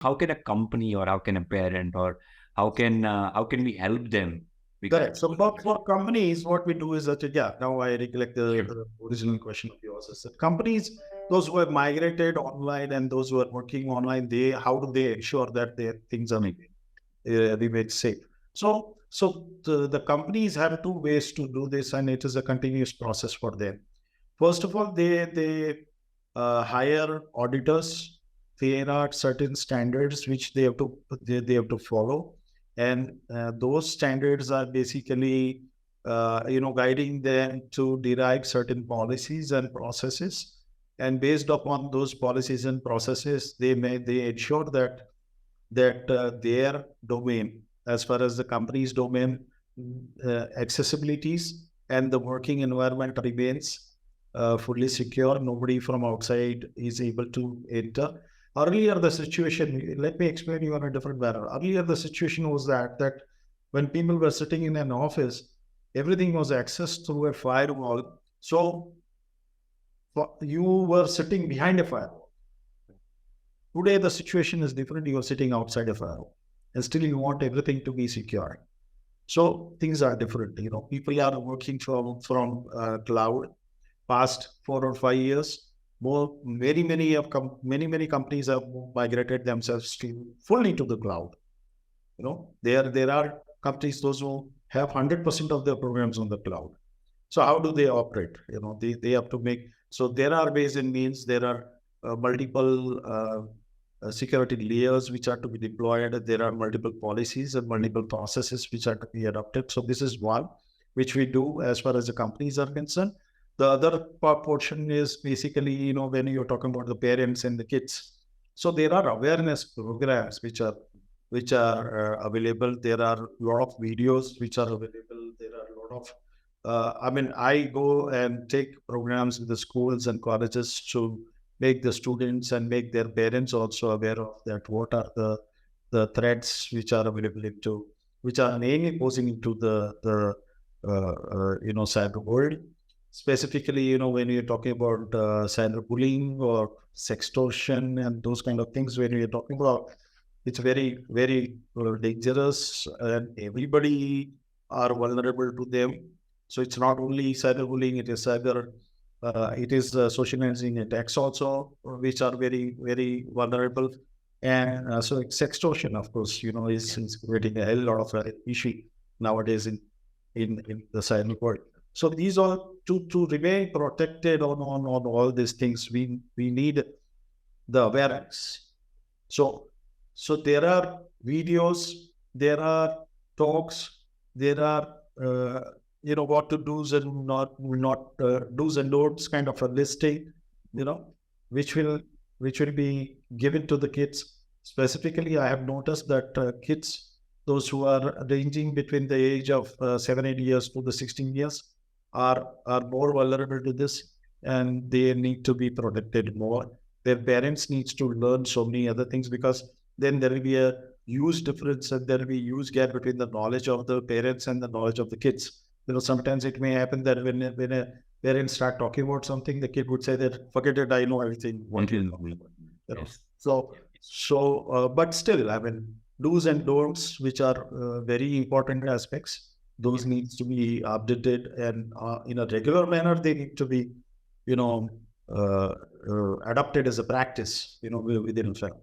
how can a company or how can a parent or how can we help them? Correct. So for companies, what we do is that, yeah, now I recollect the original question of yours is that companies, those who have migrated online and those who are working online, how do they ensure that their things are remain safe? So the companies have two ways to do this, and it is a continuous process for them. First of all, they hire auditors. There are certain standards which they have to follow, and those standards are basically guiding them to derive certain policies and processes. And based upon those policies and processes, they ensure that their domain, as far as the company's domain, accessibilities and the working environment remains fully secure. Nobody from outside is able to enter. Earlier, the situation, let me explain you in a different manner. Earlier, the situation was that when people were sitting in an office, everything was accessed through a firewall. So you were sitting behind a firewall. Today, the situation is different. You are sitting outside a firewall, and still you want everything to be secure. So things are different. People are working from cloud. Past 4 or 5 years, many companies have migrated themselves fully to the cloud. There are companies those who have 100% of their programs on the cloud. So how do they operate? They have to make. So there are ways and means. There are multiple security layers which are to be deployed. There are multiple policies and multiple processes which are to be adopted. So this is one which we do as far as the companies are concerned. The other portion is basically, when you're talking about the parents and the kids. So there are awareness programs which are available. There are a lot of videos which are available. There are a lot of I go and take programs in the schools and colleges to make the students and make their parents also aware of that. What are the threats which are available which are mainly posing into the cyber world. Specifically, when you're talking about cyberbullying or sextortion and those kind of things, when you're talking about, it's very, very dangerous, and everybody are vulnerable to them. So it's not only cyberbullying; it is socializing attacks also, which are very, very vulnerable. And so sextortion, of course, is creating a hell lot of issue nowadays in the cyber world. So these are to remain protected on all these things. We need the awareness. So there are videos, there are talks, there are what to do's and not do's and don'ts kind of a listing, which will be given to the kids. Specifically, I have noticed that kids, those who are ranging between the age of 7-8 years to the 16 years, are more vulnerable to this, and they need to be protected more. Their parents needs to learn so many other things, because then there will be a huge difference and there will be a huge gap between the knowledge of the parents and the knowledge of the kids. Sometimes it may happen that when a parent start talking about something, the kid would say that, forget it, I know everything. What you know. Yes. But still, do's and don'ts, which are very important aspects, those needs to be updated, and in a regular manner, they need to be, adopted as a practice, within a family.